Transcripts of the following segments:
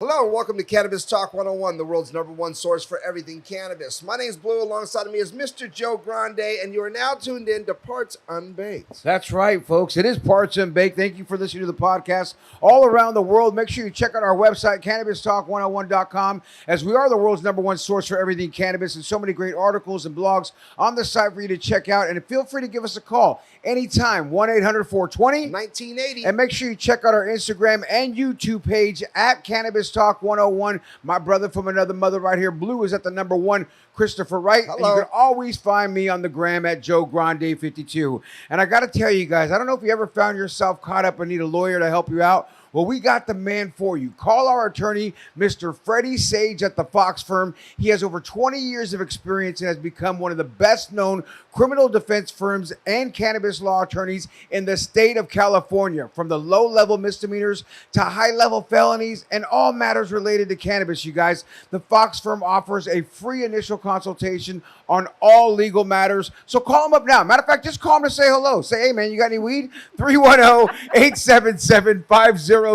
Hello and welcome to Cannabis Talk 101, the world's #1 source for everything cannabis. My name's Blue. Alongside of me is Mr. Joe Grande, and you are now tuned in to Parts Unbaked. That's right, folks. It is Parts Unbaked. Thank you for listening to the podcast all around the world. Make sure you check out our website, CannabisTalk101.com, as we are the world's #1 source for everything cannabis, and so many great articles and blogs on the site for you to check out. And feel free to give us a call anytime, 1-800-420-1980. And make sure you check out our Instagram and YouTube page at Cannabis Talk 101. My brother from another mother right here, Blue, is at the #1, Christopher Wright. Hello. And you can always find me on the gram at Joe Grande 52. And I got to tell you guys, I don't know if you ever found yourself caught up and need a lawyer to help you out. Well, we got the man for you. Call our attorney, Mr. Freddie Sage at the Fox firm. He has over 20 years of experience and has become one of the best-known criminal defense firms and cannabis law attorneys in the state of California, from the low-level misdemeanors to high-level felonies and all matters related to cannabis, you guys. The Fox firm offers a free initial consultation on all legal matters. So call him up now. Matter of fact, just call him to say hello. Say, hey, man, you got any weed? 310-877-5033.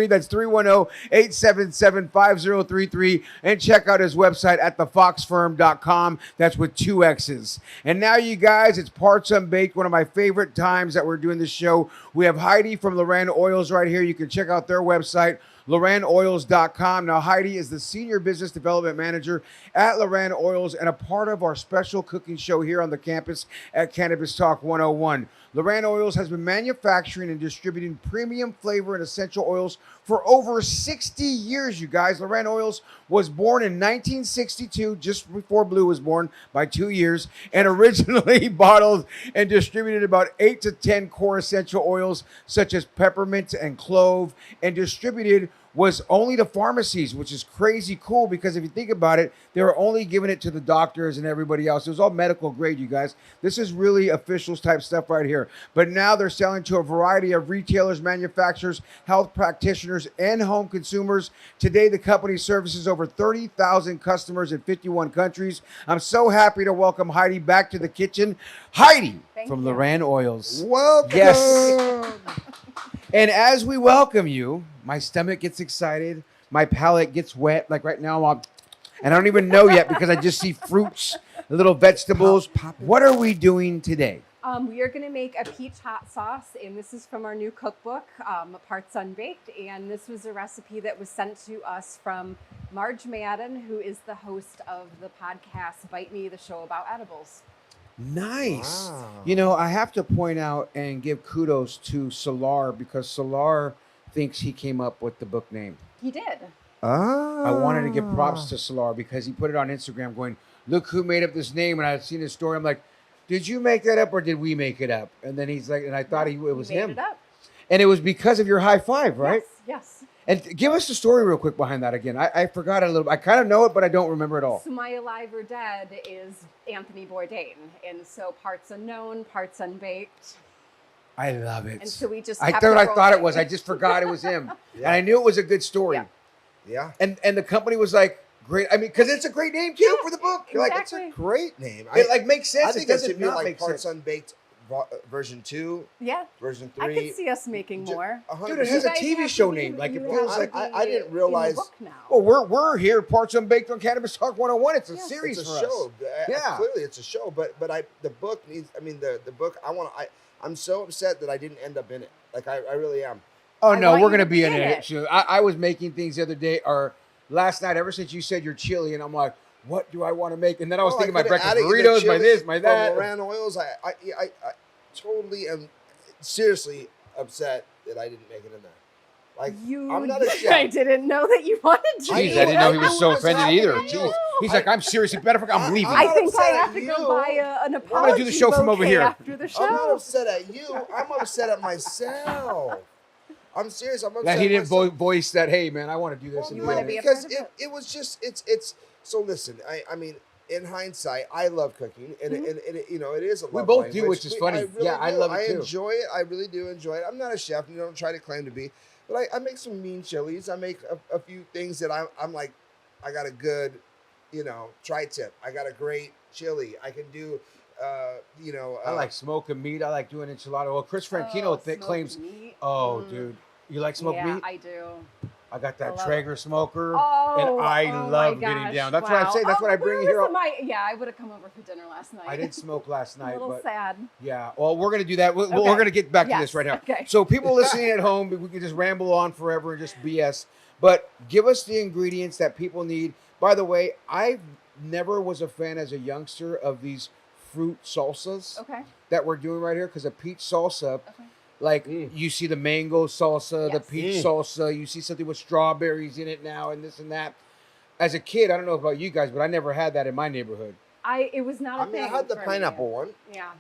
That's 310-877-5033. And check out his website at thefoxfirm.com. That's with 2 X's. And now, you guys, it's Parts Unbaked, one of my favorite times that we're doing this show. We have Heidi from LorAnn Oils right here. You can check out their website, LorAnnOils.com. Now, Heidi is the Senior Business Development Manager at LorAnn Oils and a part of our special cooking show here on the campus at Cannabis Talk 101. LorAnn Oils has been manufacturing and distributing premium flavor and essential oils for over 60 years, you guys. LorAnn Oils was born in 1962, just before Blue was born by 2 years, and originally bottled and distributed about 8 to 10 core essential oils such as peppermint and clove, and distributed was only to pharmacies, which is crazy cool because if you think about it, they were only giving it to the doctors and everybody else. It was all medical grade, you guys. This is really officials type stuff right here. But now they're selling to a variety of retailers, manufacturers, health practitioners, and home consumers. Today, the company services over 30,000 customers in 51 countries. I'm so happy to welcome Heidi back to the kitchen. Heidi from LorAnn Oils. Welcome. Yes. And as we welcome you, my stomach gets excited. My palate gets wet. Like right now, and I don't even know yet because I just see fruits, little vegetables. What are we doing today? We are going to make a peach hot sauce, and this is from our new cookbook, Parts Unbaked. And this was a recipe that was sent to us from 𝘚𝘵 Madden, who is the host of the podcast Bite Me, the show about edibles. Nice. Wow. You know, I have to point out and give kudos to 𝘚𝘵 because 𝘚𝘵 thinks he came up with the book name. He did. I wanted to give props to 𝘚𝘵 because he put it on Instagram going, look who made up this name. And I had seen his story. I'm like, did you make that up or did we make it up? And then he's like, and I thought it was him. Made it up. And it was because of your high five, right? Yes. And give us the story real quick behind that again. I forgot it a little bit. I kind of know it, but I don't remember it all. So my Alive or Dead is Anthony Bourdain. And so Parts Unknown, Parts Unbaked. I love it. And so we just I kept thought it rolling. was. I just forgot it was him. Yeah. And I knew it was a good story. Yeah. And the company was like, great. I mean, because it's a great name too for the book. You're like, it's Exactly. a great name. It like makes sense. I think it it doesn't should be not like make Parts sense. Unbaked version 2, Yeah. version 3. I could see us making more. Dude, it has a TV show name. Like it feels like. I didn't realize- In the book now. Well, we're here, Parts Unbaked on Cannabis Talk 101. It's a Yes. series It's a for show. us. Yeah. Clearly it's a show, but the book needs. I mean, the book. I'm so upset that I didn't end up in it. Like I really am. Oh I no, want we're you gonna to be be in in it. it. So I was making things the other day or last night. Ever since you said you're chili, and I'm like, what do I want to make? And then I was thinking my breakfast burritos, my this, my that. LorAnn Oils. I totally am seriously upset that I didn't make it in there. Like I'm not a chef. I didn't know that you wanted to. Jeez, I didn't know he was so offended either. happening. Jeez. He's like, I'm seriously better. I'm leaving. I not think I upset have at to you. go buy an apology gonna do the show from over bouquet here. after the show. I'm not upset at you. I'm upset at myself. I'm serious. I'm upset that he at didn't myself. voice that. Hey, man, I want to do this. Well, and you do wanna that. be a because part of it was just it's. So listen, I mean, in hindsight, I love cooking, and it, you know, it is a love We both language. do, which is funny. Yeah, I love it too. I enjoy it. I really do enjoy it. I'm not a chef, and I don't try to claim to be, but I make some mean chilies. I make a few things that I'm like, I got a good, you know, tri-tip. I got a great chili. I can do, you know. I like smoking meat. I like doing enchilada. Well, Chris Franchino claims. Meat. Oh, dude, you like smoked yeah, meat? I do. I got that love Traeger smoker, Oh, and I oh love my getting gosh, down. That's what I'm wow. saying. That's what I bring where you here. was yeah, I would have come over for dinner last night. I didn't smoke last A night, little but sad. yeah. Well, we're gonna do that. We're Okay. gonna get back to Yes, this right now. okay. So people listening at home, we can just ramble on forever and just BS. But give us the ingredients that people need. By the way, I never was a fan as a youngster of these fruit salsas Okay. that we're doing right here, because a peach salsa, Okay. like you see the mango salsa, the Yes. peach salsa, you see something with strawberries in it now and this and that. As a kid, I don't know about you guys, but I never had that in my neighborhood. It was not a I mean, thing I had the for pineapple me. one. Yeah.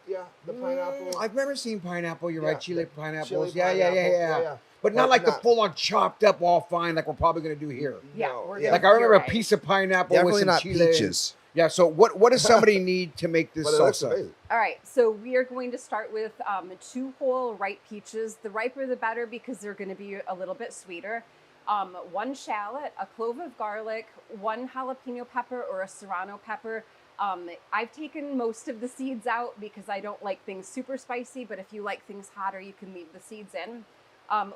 Yeah, the pineapple. I've never seen pineapple. You're Yeah, right, chili the pineapples. chili Yeah. pineapple, But not like the not- full on chopped up, all fine, like we're probably gonna do here. Yeah, No, we're yeah. gonna- Like I remember You're a right. piece of pineapple Definitely with some not chili. peaches. Yeah. So what does somebody need to make this But it looks salsa? amazing. All right, so we are going to start with 2 whole ripe peaches. The riper the better, because they're going to be a little bit sweeter. 1 shallot, a clove of garlic, 1 jalapeno pepper or a serrano pepper. I've taken most of the seeds out because I don't like things super spicy, but if you like things hotter, you can leave the seeds in.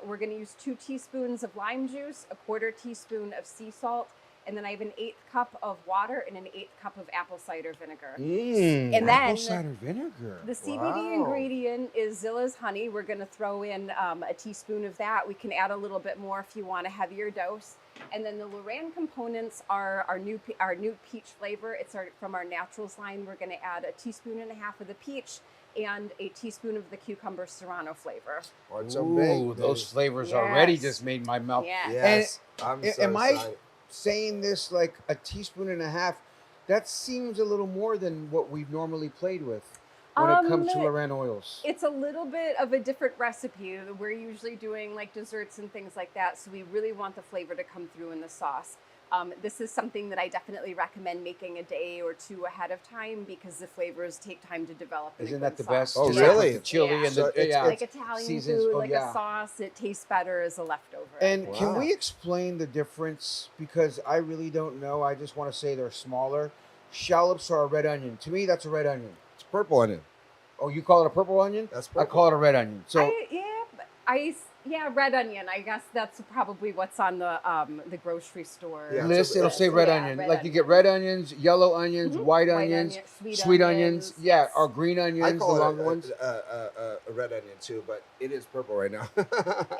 We're going to use 2 teaspoons of lime juice, a 1/4 teaspoon of sea salt, and then I have an 1/8 cup of water and an 1/8 cup of apple cider vinegar. And then apple cider vinegar. the CBD Wow. ingredient is Zilla's honey. We're going to throw in a teaspoon of that. We can add a little bit more if you want a heavier dose. And then the LorAnn components are our new peach flavor. It's from our naturals line. We're going to add 1.5 teaspoons of the peach and a teaspoon of the cucumber serrano flavor. Parts Ooh, Unbaked, those baby. flavors already Yes. just made my mouth. Yeah. Yes, I'm so Am I excited. saying this like 1.5 teaspoons? That seems a little more than what we've normally played with when it comes to LorAnn Oils. It's a little bit of a different recipe. We're usually doing like desserts and things like that, so we really want the flavor to come through in the sauce. This is something that I definitely recommend making a day or 2 ahead of time, because the flavors take time to develop. in a Isn't good that the sauce. best? Oh, Just Yeah. like really? The chili Yeah. and So the it's Like Italian seasons. food, Oh, like yeah. a sauce, it tastes better as a leftover. And Wow. can we explain the difference? Because I really don't know. I just want to say they're smaller. Shallots are a red onion. To me, that's a red onion. It's purple onion. Oh, you call it a purple onion? That's I purple. call it a red onion. So red onion. I guess that's probably what's on the grocery store Yeah, list, it'll say red onion. red Like you get red onions, yellow onions, white onions, onion, sweet onions. Yeah, yes. or green I onions, the call longer it ones. a red onion too, but it is purple right now.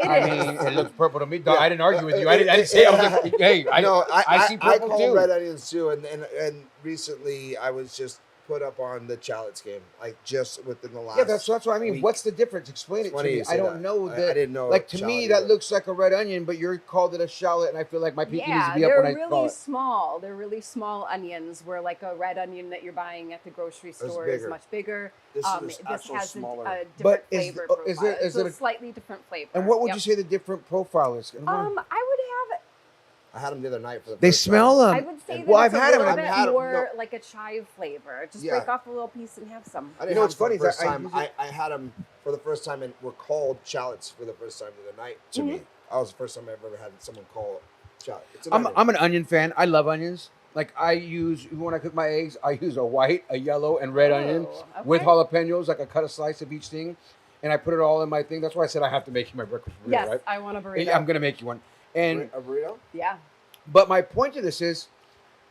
I mean, it looks purple to me. Dog, I didn't argue with you. I didn't say. I was like, hey, I see purple call too. red onions too, and recently I was just put up on the shallots game, like just within the last. Yeah, that's what I mean. week. What's the difference? Explain it to Funny me. you I say don't that. know I that. didn't know Like to shallot me, that either. looks like a red onion, but you're called it a shallot, and I feel like my pinky needs to Yeah, be up they're when I call really it. small. They're really small onions. Where like a red onion that you're buying at the grocery store is bigger. much bigger. This is This actual has smaller. a different But flavor is profile. it It's a a- slightly different flavor. And what would Yep. you say the different profile is? I would have. I had them the other night for the They first smell time. I them. would say that Well, it's I've had a 'em little and bit I've had 'em, more no. like a chive flavor. Just Yeah. break off a little piece and have some. I You didn't know have what's them funny for the is first I time. usually- I had them for the first time and were called shallots for the first time the other night to me. That was the first time I've ever had someone call it shallot. It's an onion. I'm an onion fan. I love onions. Like I use when I cook my eggs, I use a white, a yellow, and red onion with okay. jalapenos. Like I cut a slice of each thing, and I put it all in my thing. That's why I said I have to make you my breakfast burrito, Yes, right? I want a burrito. I'm gonna make you one. And a burrito? Yeah. but my point to this is,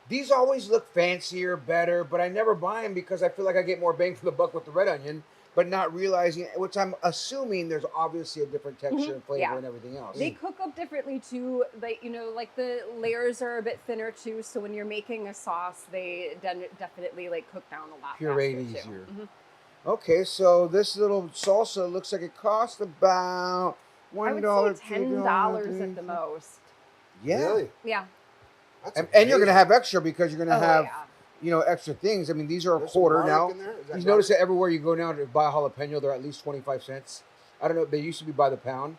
these always look fancier, better, but I never buy them because I feel like I get more bang for the buck with the red onion, but not realizing, which I'm assuming there's obviously a different texture and flavor Yeah. and everything else. They cook up differently too. Like like the layers are a bit thinner too. So when you're making a sauce, they definitely like cook down a lot. Puree faster, too. easier. Mhm. Okay, so this little salsa looks like it costs about $1. I would say $10 at the most. Yeah. Really? Yeah. That's And you're going to amazing. have extra because you're going to have, yeah. extra things. I mean, these are a There's some quarter garlic now. in there? Is that You garlic? notice that everywhere you go now to buy a jalapeno, they're at least 25 cents. I don't know. They used to be by the pound.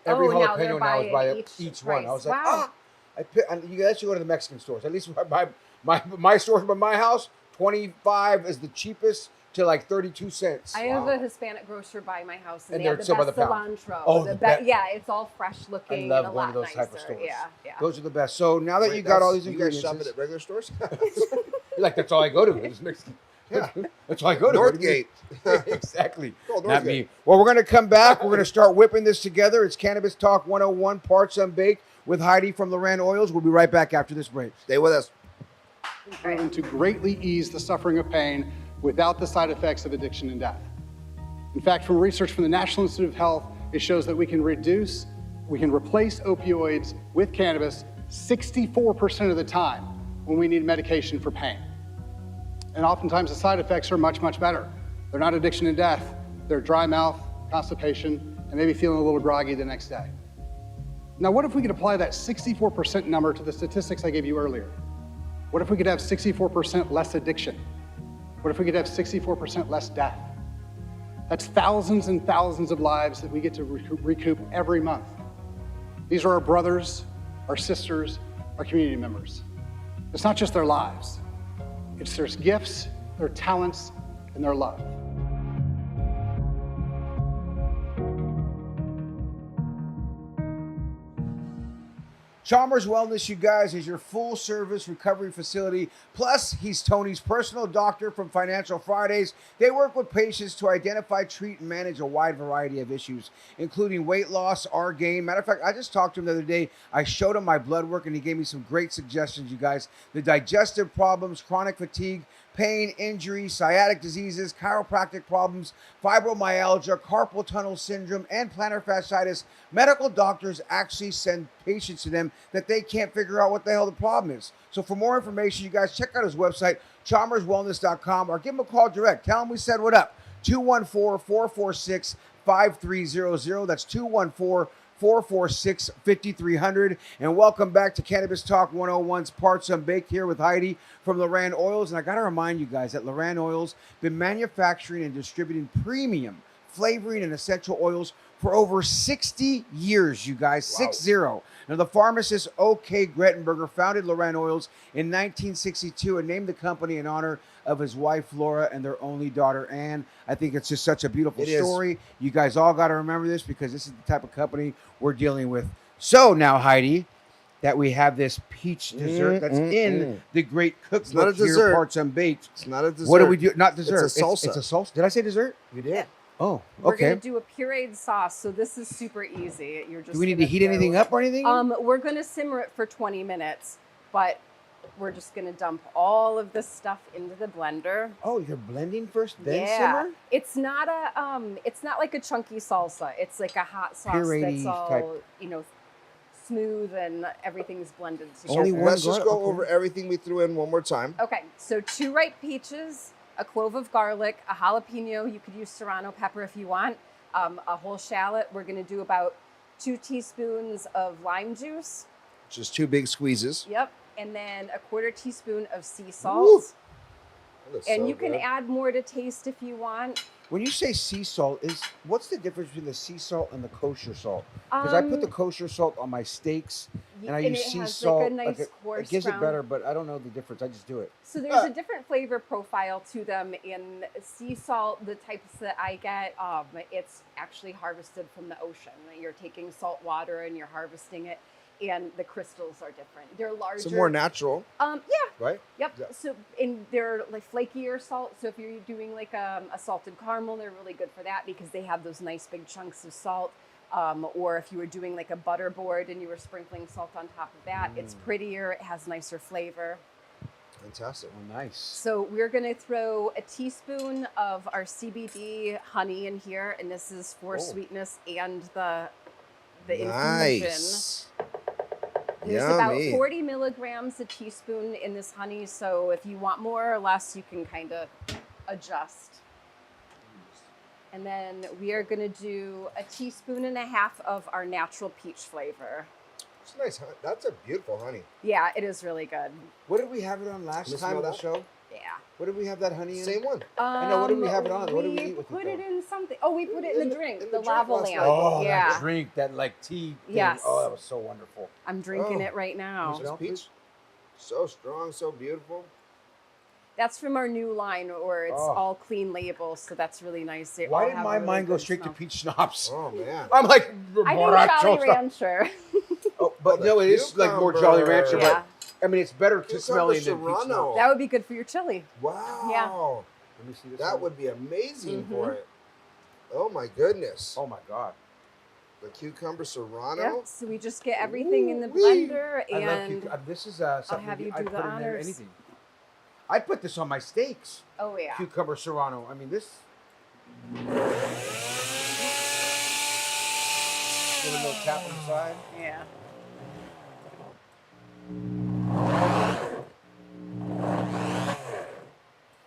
Every now they're jalapeno now is by by each price. one. I was like, Wow. you guys should go to the Mexican stores. At least my stores by my house, 25 is the cheapest to like 32 cents. I have a Hispanic grocer by my house, and And they they're have the still by best the pound. cilantro. Oh, the the be- be- yeah, it's all fresh looking. love and a going lot to those nicer. type of stores. Yeah, yeah. Those are the best. So now that Wait, you got all that's- these you guys ingredients, shop at regular stores? you're like, that's all I go to is Mexican. Yeah. That's all I go to. What do you mean? Northgate. Exactly. Called Not Northgate. me. Well, we're going to come back. We're going to start whipping this together. It's Cannabis Talk 101, Parts Unbaked. with Heidi from LorAnn Oils. We'll be right back after this break. Stay with us. Proven to greatly ease the suffering of pain without the side effects of addiction and death. In fact, from research from the National Institute of Health, it shows that we can replace opioids with cannabis 64% of the time when we need medication for pain. And oftentimes the side effects are much, much better. They're not addiction and death. They're dry mouth, constipation, and maybe feeling a little groggy the next day. Now, what if we could apply that 64% number to the statistics I gave you earlier? What if we could have 64% less addiction? What if we could have 64% less death? That's thousands and thousands of lives that we get to recoup every month. These are our brothers, our sisters, our community members. It's not just their lives. It's their gifts, their talents, and their love. 𝘚𝘵𝘢𝘆 Wellness, you guys, is your full-service recovery facility. Plus, he's Tony's personal doctor from Financial Fridays. They work with patients to identify, treat, and manage a wide variety of issues, including weight loss or gain. Matter of fact, I just talked to him the other day. I showed him my blood work, and he gave me some great suggestions, you guys. The digestive problems, chronic fatigue, pain, injury, sciatic diseases, chiropractic problems, fibromyalgia, carpal tunnel syndrome, and plantar fasciitis. Medical doctors actually send patients to them that they can't figure out what the hell the problem is. So for more information, you guys check out his website, 𝘚𝘵𝑗wellness.com, or give him a call direct. Tell him we said what up. 214-446-5300. That's 214-446-5300. And welcome back to Cannabis Talk 101's Parts Unbaked here with Heidi from LorAnn Oils. And I got to remind you guys that LorAnn Oils been manufacturing and distributing premium flavoring and essential oils for over 60 years, you guys. Wow. 6-0. Now, the pharmacist O.K. Grettenberger founded LorAnn Oils in 1962 and named the company in honor of his wife, Laura, and their only daughter, Ann. I think it's just such a beautiful story. You guys all got to remember this because this is the type of company we're dealing with. So now, Heidi, that we have this peach dessert that's in the great cookbook here, Parts Unbaked. It's not a dessert. What do we do? Not dessert. It's a salsa. It's a salsa. Did I say dessert? You did. Oh, We're okay. gonna do a pureed sauce, so this is super easy. You're just Do we need to heat anything up or anything? We're gonna simmer it for 20 minutes, but we're just gonna dump all of this stuff into the blender. Oh, you're blending first, then Yeah, simmer? it's not like a chunky salsa. It's like a hot sauce Puree-y that's all type. smooth and everything's blended together. Only one Let's just go garlic, okay. over everything we threw in one more time. Okay, so 2 ripe peaches, a clove of garlic, a jalapeno. You could use serrano pepper if you want. A whole shallot. We're going to do about 2 teaspoons of lime juice. Just 2 big squeezes. Yep. And then a 1/4 teaspoon of sea Woo. salt. That looks And so you can good. add more to taste if you want. When you say sea salt, what's the difference between the sea salt and the kosher salt? Because I put the kosher salt on my steaks, and I use it sea has salt. like a nice coarse it gives brown. it better, but I don't know the difference. I just do it. So there's a different flavor profile to them. In sea salt, the types that I get, it's actually harvested from the ocean. You're taking salt water and you're harvesting it, and the crystals are different. They're larger. Some more natural, Yeah. right? Yep. Yeah. So they're like flakier salt. So if you're doing like a salted caramel, they're really good for that because they have those nice big chunks of salt. Or if you were doing like a butter board and you were sprinkling salt on top of that, it's prettier. It has nicer flavor. Fantastic. Oh, nice. So we're going to throw a teaspoon of our CBD honey in here, and this is for sweetness and the infusion. Nice. There's about Yummy. 40 milligrams a teaspoon in this honey, so if you want more or less, you can kind of adjust. And then we are going to do a 1.5 teaspoons of our natural peach flavor. It's nice. That's a beautiful honey. Yeah, it is really good. What did we have it on last Can you time smell on the that? show? Yeah. What did we have that honey in? Same one. I know. What did we have it on? What did we eat with put it? it in something. Oh, we put it in the drink, in the the drink lava last lamp. night. Oh, yeah. that drink, that like tea thing. Yes. Oh, that was so wonderful. I'm drinking Oh. it right now. Can you smell? Peach. So strong, so beautiful. That's from our new line, or it's Oh. all clean labels, so that's really nice. They Why all did have my a really mind go good straight smell. to peach schnapps? Oh man. I'm like, I think borracho Jolly stuff. Rancher. Oh, but Oh, no, the it is like more Jolly Rancher. Yeah. But I mean, it's better to smelling than peach Serrano. schnapps. That would be good for your chili. Wow. Let me see this. That one. would be amazing Mhm. for it. Oh my goodness. Oh my God. The cucumber serrano. Yep. So we just get everything in the Ooh-wee. blender, and This is something have you I'd do the put in honors. anything. I'd put this on my steaks. oh yeah. Cucumber serrano. I mean, this. Give a little tap on the side. Yeah.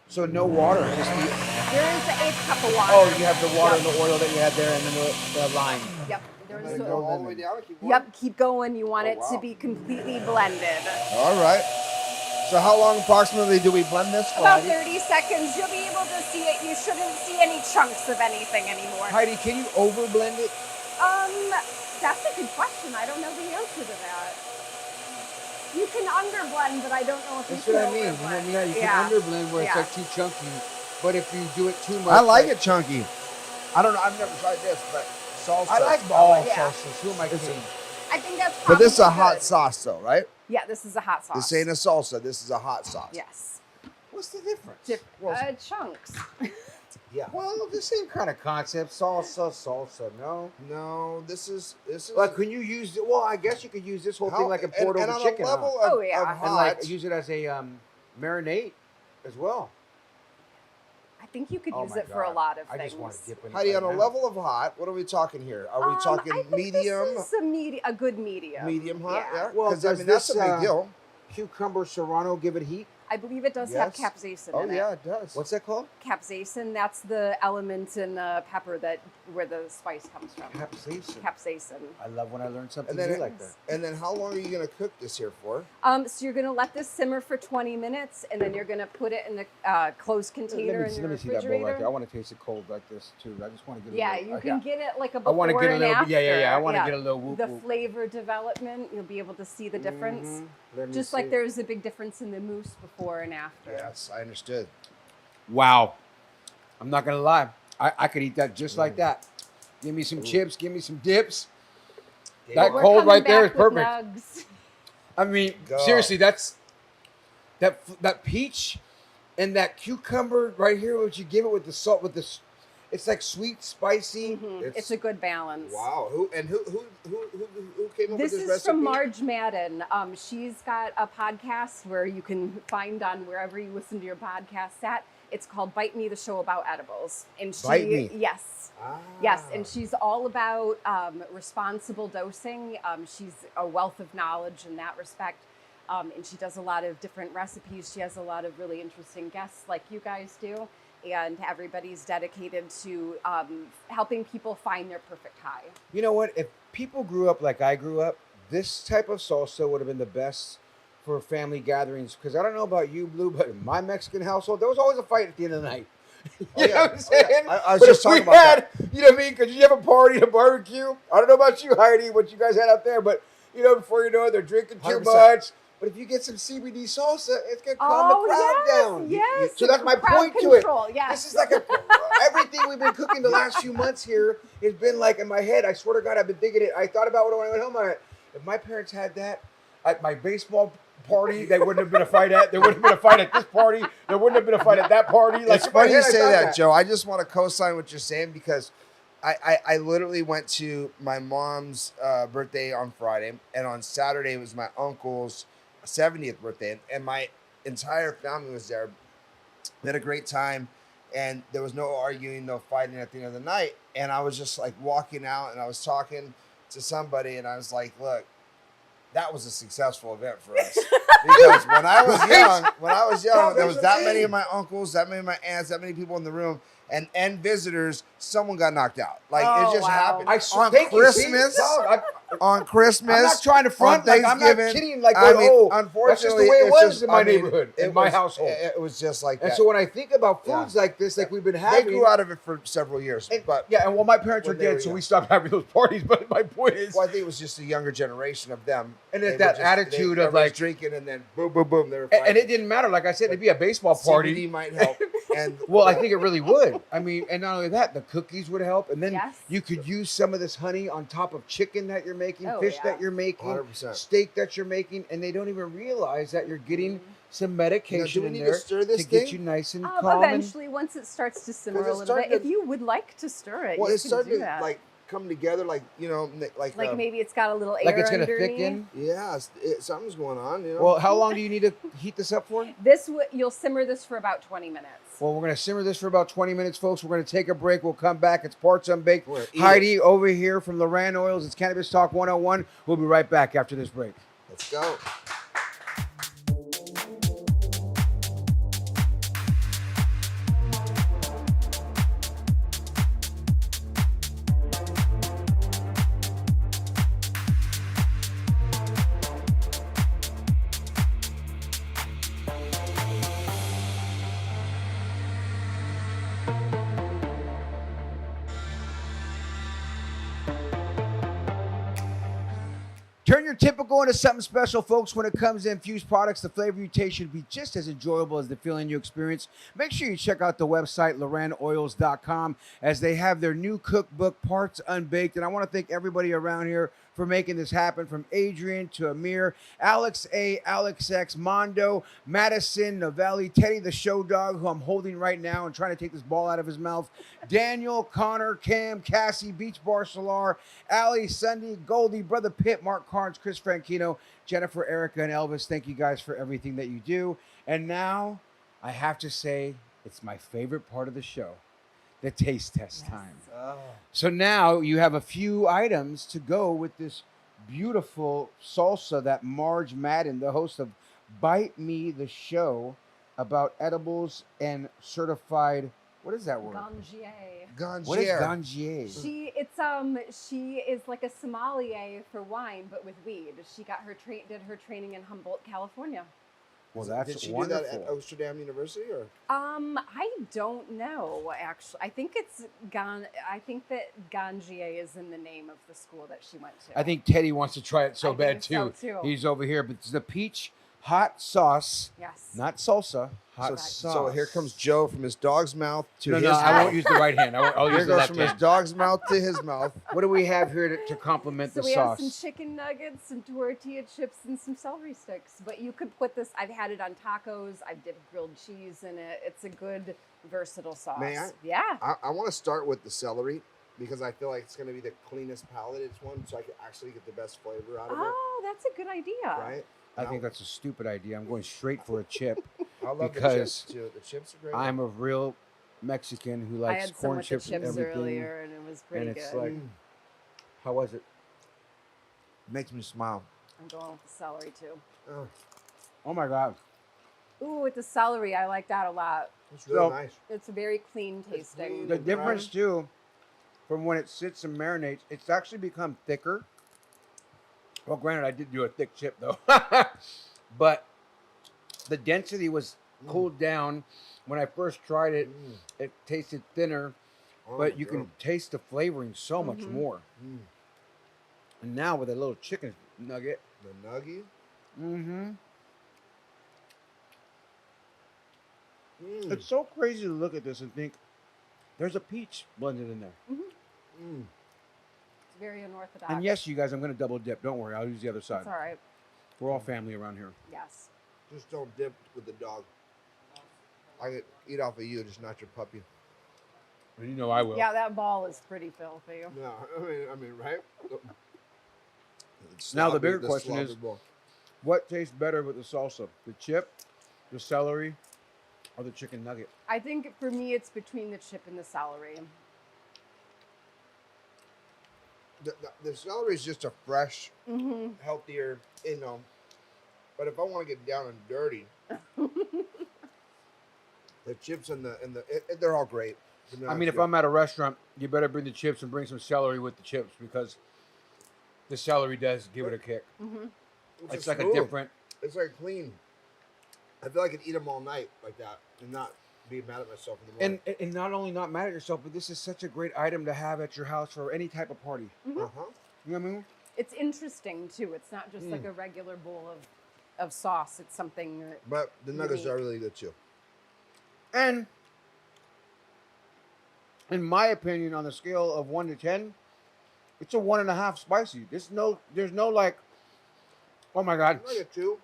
So no water. Just the, There is an 1/8 cup of water. oh, you have the water and the oil that you had there, and then the lime. Yep. I'm There's gonna a, go all the way down and keep going. Yep. Keep going. You want Oh, it to wow. be completely blended. All right. So how long approximately do we blend this for? About Heidi? 30 seconds. You'll be able to see it. You shouldn't see any chunks of anything anymore. Heidi, can you over blend it? That's a good question. I don't know the answer to that. You can underblend, but I don't know if That's you what can I mean. You know, overblend. yeah, you Yeah. can underblend where it's Yeah. like too chunky, but if you do it too much, I like it chunky. I don't know. I've never tried this, but salsa. I like all Yeah. salsas. Who am I It's a- kidding? I think that's But probably this is a hot good. sauce, though, right? Yeah, this is a hot sauce. This ain't a salsa. This is a hot sauce. Yes. What's the difference? Well, Chunks. Yeah. Well, the same kind of concept. Salsa. No. No, this is. Like, can you use it? Well, I guess you could use this whole thing like a and poured over on chicken. a level huh? of, Oh, yeah. of And, hot. And like use it as a marinade as well. I think you could Oh use my it for a God. lot of I things. just want to dip in it. Heidi, right on a now. level of hot, what are we talking here? Are we talking I think medium? This is a good medium. Medium hot? Yeah. Well, Because I does mean that's a this, big deal. Cucumber serrano give it heat? I believe it does have Yes. capsaicin Oh in yeah, it. it does. What's that called? Capsaicin, that's the element in the pepper that where the spice comes from. Capsaicin. Capsaicin. I love when I learn something And then new like that. And then how long are you gonna cook this here for? So you're gonna let this simmer for 20 minutes, and then you're gonna put it in the closed container in your Let me see that bowl right refrigerator. there. I want to taste it cold like this too. I just want to get a Yeah, little, you can get it like a I before wanna get a and little- after. yeah. I wanna get a little whoop, The whoop. flavor development, you'll be able to see the difference. Mhm. Let me Just see. like there's a big difference in the mousse before and after. Yes, I understood. Wow. I'm not going to lie. I could eat that just like that. Give me some chips. Give me some dips. That We're cold coming right there is back with perfect. nugs. I mean, God. seriously, that's that peach and that cucumber right here. What you give it with the salt, with this, it's like sweet, spicy. It's a good balance. Wow. Who came up This with this is recipe? from Marge Madden. She's got a podcast where you can find on wherever you listen to your podcasts at. It's called Bite Me, the show about edibles. And she, Bite Me. Yes. Ah. Yes, and she's all about responsible dosing. She's a wealth of knowledge in that respect. And she does a lot of different recipes. She has a lot of really interesting guests like you guys do. And everybody's dedicated to helping people find their perfect high. You know what? If people grew up like I grew up, this type of salsa would have been the best for family gatherings. Because I don't know about you, Blue, but in my Mexican household, there was always a fight at the end of the night. You Oh, know yeah. what I'm saying? Oh, yeah. I was But just if we talking about had, you know what I mean? Because you have a party, a barbecue. I don't know about you, Heidi, what you guys had out there, but you know, before you know it, they're drinking too 100%. much. But if you get some CBD salsa, it's gonna calm the crowd down. Yes. So that's my crowd point to it. control, yes. This is like everything we've been cooking the last few months here has been like in my head. I swear to God, I've been thinking it. I thought about it when I went home. If my parents had that at my baseball party, there wouldn't have been a fight at. There wouldn't have been a fight at this party. There wouldn't have been a fight at that party. Like It's in my funny you head, I say thought that, Joe. I just want to co-sign what you're saying because I literally went to my mom's birthday on Friday, and on Saturday it was my uncle's 70th birthday, and my entire family was there. We had a great time, and there was no arguing, no fighting at the end of the night. And I was just like walking out, and I was talking to somebody, and I was like, "Look, that was a successful event for us." Because when I was young, there was that many of my uncles, that many of my aunts, that many people in the room, and visitors. Someone got knocked out. Like Oh, it just wow. happened on thank you, see? Christmas. Dog, On Christmas, I'm not trying to front. on Like, I'm not Thanksgiving. kidding. Like, I mean, unfortunately, that's just the unfortunately, way it it's was just- in my I mean, neighborhood, in it my was- household. It was just like And that. so when I think about foods Yeah. like this, like we've been They having, grew out of it for several years, but yeah, and well, my parents were when they were dead, so young. we stopped having those parties. But my point is, well, I think it was just a younger generation of them, And They it's were that just- attitude they of, were like- drinking, and then boom, boom, boom, they were fighting. and it didn't matter. Like I said, it'd be a baseball party. CBD might help, and Well, I think it really would. I mean, and not only that, the cookies would help, and then Yes. you could use some of this honey on top of chicken that you're making, Oh, fish yeah. that you're making, 100%. steak that you're making, and they don't even realize that you're getting Mm-hmm. some medication we in need to there stir this get thing? you nice and calm. Eventually, once it starts to simmer 'Cause a it's little bit, starting if to- you would like to stir it, well, you it can started do to that. like come together, like Like maybe it's got a little air Like it's gonna underneath. thicken. yeah, something's going on. You know. Well, how long do you need to heat this up for? You'll simmer this for about 20 minutes. Well, we're going to simmer this for about 20 minutes, folks. We're going to take a break. We'll come back. It's Parts Unbaked. We're gonna eat Heidi over here from LorAnn Oils. It's Cannabis Talk 101. We'll be right back after this break. Let's go. Turn your typical into something special, folks. When it comes to infused products, the flavor you taste should be just as enjoyable as the feeling you experience. Make sure you check out the website, LorAnnOils.com, as they have their new cookbook, Parts Unbaked. And I want to thank everybody around here for making this happen, from Adrian to Amir, Alex A, Alex X, Mondo, Madison, Novelli, Teddy the Show Dog, who I'm holding right now and trying to take this ball out of his mouth, Daniel, Connor, Cam, Cassie, Beach Bar Solar, Ali, Sunday, Goldie, Brother Pitt, Mark Carnes, Chris Franchino, Jennifer, Erica, and Elvis. Thank you guys for everything that you do. And now I have to say it's my favorite part of the show, the taste test time. So now you have a few items to go with this beautiful salsa that Marge Madden, the host of Bite Me the Show about edibles and certified, what is that word? Gangier. What is gangier? She is like a sommelier for wine, but with weed. She got did her training in Humboldt, California. Well, that's Did she wonderful. do that at Amsterdam University, or? I don't know actually. I think that Gangier is in the name of the school that she went to. I think Teddy wants to try it so I bad think too. so, too. He's over here, but it's the peach hot sauce. Yes. Not salsa. Hot sauce. So here comes Joe from his dog's mouth to No, his no, mouth. I won't use the right hand. I'll Here use the goes left from his hand. dog's mouth to his mouth. What do we have here to complement So the we sauce? have some chicken nuggets, some tortilla chips, and some celery sticks. But you could put this. I've had it on tacos. I've dipped grilled cheese in it. It's a good versatile sauce. May I? Yeah. I want to start with the celery because I feel like it's going to be the cleanest palated one, so I can actually get the best flavor out of it. Oh, that's a good idea. Right? I think that's a stupid idea. I'm going straight for a chip. I love because the chips too. The chips are great. I'm a real Mexican who I likes had some corn with the chips and chips everything. earlier, and it was pretty And it's good. like, how was it? Makes me smile. I'm going with the celery too. Oh, Oh my God. Ooh, with the celery, I like that a lot. it's really So- nice. It's very clean tasting. clean. The difference too, from when it sits and marinates, it's actually become thicker. Well, granted, I did do a thick chip though, but the density was cooled down. When I first tried it, it tasted thinner, Oh, but you yeah. can taste the flavoring so much more. Mm. And now with a little chicken nugget, The nugget. mm-hmm. Mm. It's so crazy to look at this and think there's a peach blended in there. Mm. It's very unorthodox. And yes, you guys, I'm going to double dip. Don't worry, I'll use the other side. It's all right. We're all family around here. Yes. Just don't dip with the dog. I could eat off of you, just not your puppy. You know I will. Yeah, that ball is pretty filthy. No, I mean, right? Now the bigger question sloppy is- ball. What tastes better with the salsa? The chip, the celery, or the chicken nugget? I think for me, it's between the chip and the celery. The celery is just a fresh, Mm-hmm. healthier, you know. But if I want to get down and dirty, the chips and they're all great. to be I honest mean, if with I'm at a restaurant, you better bring the chips and bring some celery with the chips because the celery does give it a kick. Mm-hmm. you. It's just like a smooth. different. It's like clean. I feel like I could eat them all night like that and not be mad at myself in the morning. And not only not mad at yourself, but this is such a great item to have at your house for any type of party. Mm-hmm. Uh-huh. You know what I mean? It's interesting too. It's not just like a regular bowl of sauce. It's something that But the nuggets Unique. are really good too. And in my opinion, on the scale of 1 to 10, it's a 1.5 spicy. There's no like, oh my God. I like it too.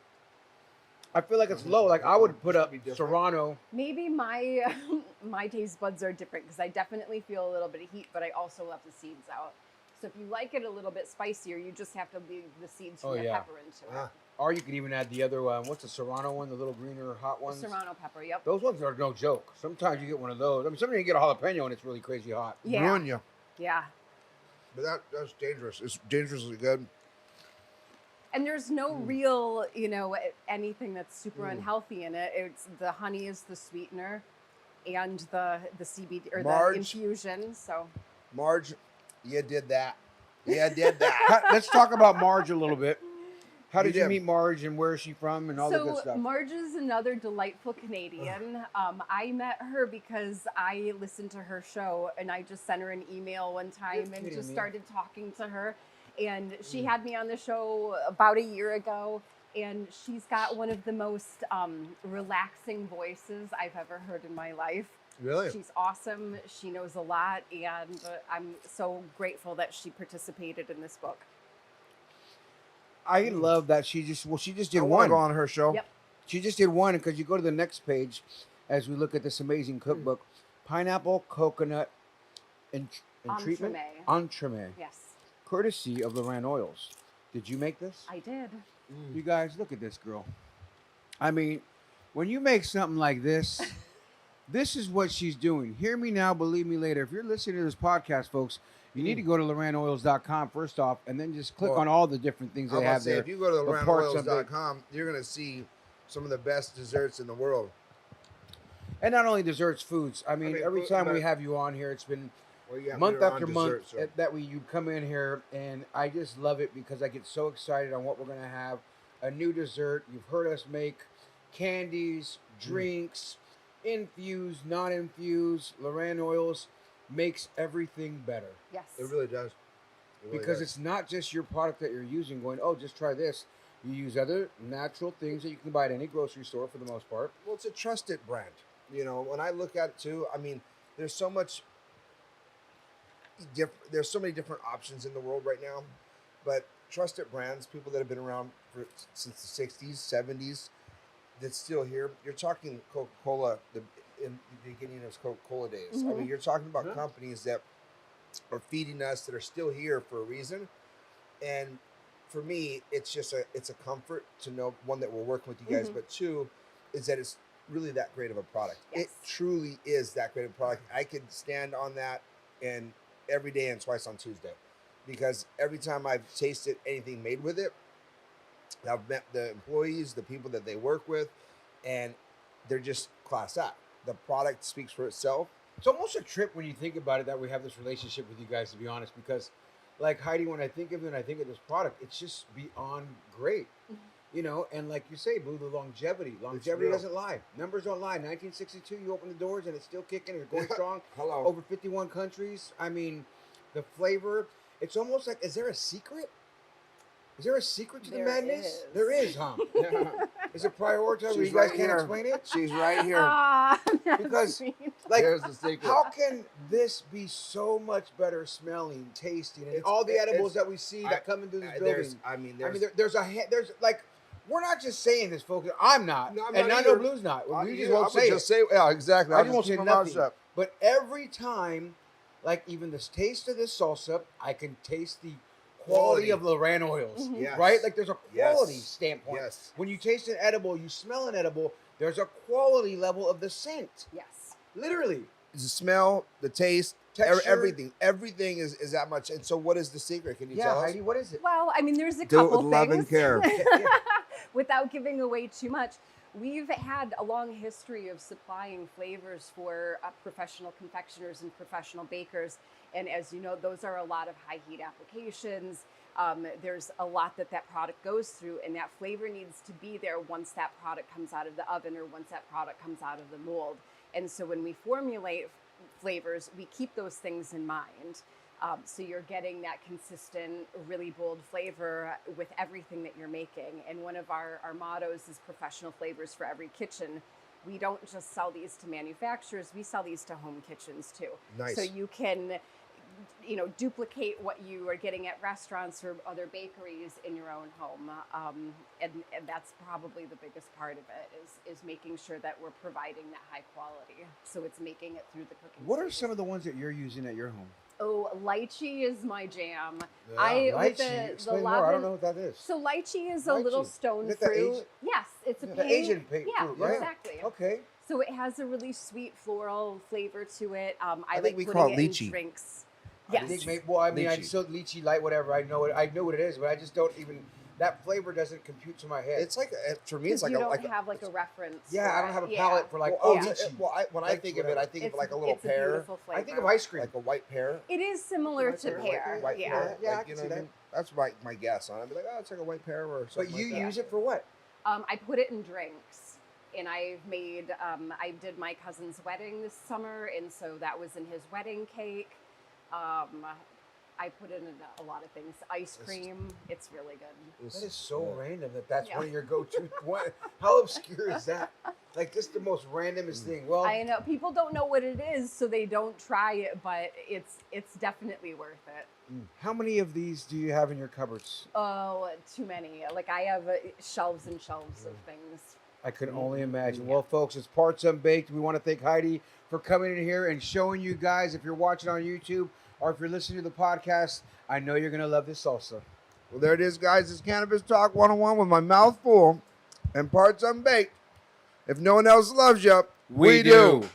I feel like it's low. Like I would put up Be different. Serrano. maybe my my taste buds are different because I definitely feel a little bit of heat, but I also love the seeds out. So if you like it a little bit spicier, you just have to leave the seeds from the pepper into it. Or you can even add the other one. What's the Serrano one? The little greener hot ones? The Serrano pepper, yep. Those ones are no joke. Sometimes you get one of those. I mean, sometimes you get a jalapeno and it's really crazy hot. Yeah. Ruin you. Yeah. But that's dangerous. It's dangerously good. And there's no real, anything that's super unhealthy in it. It's the honey is the sweetener, and the CBD or the infusion. So, Marge, you did that. You did that. Let's talk about Marge a little bit. How did you did. meet Marge and where is she from and all the good stuff? Marge is another delightful Canadian. I met her because I listened to her show and I just sent her an email one time and just started talking to her. And she had me on the show about a year ago. And she's got one of the most relaxing voices I've ever heard in my life. Really? She's awesome. She knows a lot. And I'm so grateful that she participated in this book. I love that she just did I want to one. go on her show. Yep. She just did one because you go to the next page as we look at this amazing cookbook. Pineapple, coconut, and treatment. Entremet. Yes, Courtesy of LorAnn Oils. Did you make this? I did. You guys, look at this girl. I mean, when you make something like this, this is what she's doing. Hear me now, believe me later. If you're listening to this podcast, folks, you need to go to LorAnnOils.com first off, and then just click on all the different things they have there. If you go to LorAnnOils.com, you're going to see some of the best desserts in the world. And not only desserts, foods. I mean every time we have you on here, it's been month after month that you come in here, and I just love it because I get so excited on what we're going to have. A new dessert. You've heard us make candies, drinks, infused, non-infused. LorAnn Oils makes everything better. Yes. It really does. Because it's not just your product that you're using going, oh, just try this. You use other natural things that you can buy at any grocery store for the most part. Well, it's a trusted brand. When I look at it too, I mean, there's so many different options in the world right now, but trusted brands, people that have been around since the 60s, 70s, that's still here. You're talking Coca-Cola, in the beginning of Coca-Cola days. I mean, you're talking about companies that are feeding us, that are still here for a reason. And for me, it's a comfort to know, one, that we're working with you guys, but two, is that it's really that great of a product. Yes. It truly is that great of a product. I could stand on that and every day and twice on Tuesday, because every time I've tasted anything made with it, I've met the employees, the people that they work with, and they're just class act. The product speaks for itself. It's almost a trip when you think about it that we have this relationship with you guys, to be honest, because like Heidi, when I think of it and I think of this product, it's just beyond great. And like you say, Blue, the longevity doesn't lie. Numbers don't lie. 1962, you open the doors and it's still kicking. It's going strong. Hello. Over 51 countries. I mean, the flavor, it's almost like, is there a secret? Is there a secret to the madness? Is. There is, huh? Is it prioritized where you guys can't explain it? She's right here. Because, There's the secret. how can this be so much better smelling, tasting, and all the edibles that we see that come into this building? There's like, we're not just saying this, folks. I'm not, No, I'm and not I know either. Blue's not. We I just won't would say just it. yeah, exactly. I just won't say keep my mouth nothing. shut. But every time, like even the taste of this salsa, I can taste the quality of LorAnn Oils, Yes. right? Like there's a quality Yes. standpoint. Yes. When you taste an edible, you smell an edible, there's a quality level of the scent. Yes. Literally. The smell, the taste, Texture. everything is that much. And so, what is the secret? Can you tell us? Heidi, what is it? Well, I mean, there's a Do it couple with love and things. care. Without giving away too much, we've had a long history of supplying flavors for professional confectioners and professional bakers. And as you know, those are a lot of high heat applications. There's a lot that product goes through, and that flavor needs to be there once that product comes out of the oven or once that product comes out of the mold. And so when we formulate flavors, we keep those things in mind. So you're getting that consistent, really bold flavor with everything that you're making. And one of our mottos is professional flavors for every kitchen. We don't just sell these to manufacturers, we sell these to home kitchens too. Nice. So you can duplicate what you are getting at restaurants or other bakeries in your own home. And that's probably the biggest part of it is making sure that we're providing that high quality. So it's making it through the cooking What are stages. some of the ones that you're using at your home? Oh, lychee is my jam. Lychee? With the Explain more. I don't know what that is. So lychee is a little Lychee. stone Is it the fruit. Asian- Yes, it's a The pink. Asian fruit, Yeah, right? exactly. Okay. So it has a really sweet floral flavor to it. I think like we putting call it it in lychee. drinks. I Yes. think maybe, well, I mean, I Lychee. still lychee light, whatever. I know what it is, but I just don't even. That flavor doesn't compute to my head. It's like for me, Because it's like you a don't like have like a reference. yeah, for I don't have a it. palate for like well, oh, yeah. lychee. when I Like, think of it, whatever. I think of like a little it's pear, A beautiful flavor. I think of ice cream. like a white pear. It is similar White to pear, pear. White Yeah. pear. Yeah, I Like, can you know see what I mean? That's my guess on it. I'd be like, oh, it's like a white pear or something. But you like that. use it for what? I put it in drinks, and I've made. I did my cousin's wedding this summer, and so that was in his wedding cake. I put it in a lot of things. Ice cream. It's really good. That is so random that's Yeah. one of your go-to. How obscure is that? Like, just the most randomest thing. Well, I know people don't know what it is, so they don't try it, but it's definitely worth it. how many of these do you have in your cupboards? Oh, too many. Like I have shelves and shelves of things. I could only imagine. Well, folks, it's Parts Unbaked. We want to thank Heidi for coming in here and showing you guys, if you're watching on YouTube or if you're listening to the podcast, I know you're going to love this salsa. Well, there it is, guys. It's Cannabis Talk 101 with my mouth full and Parts Unbaked. If no one else loves you, we do.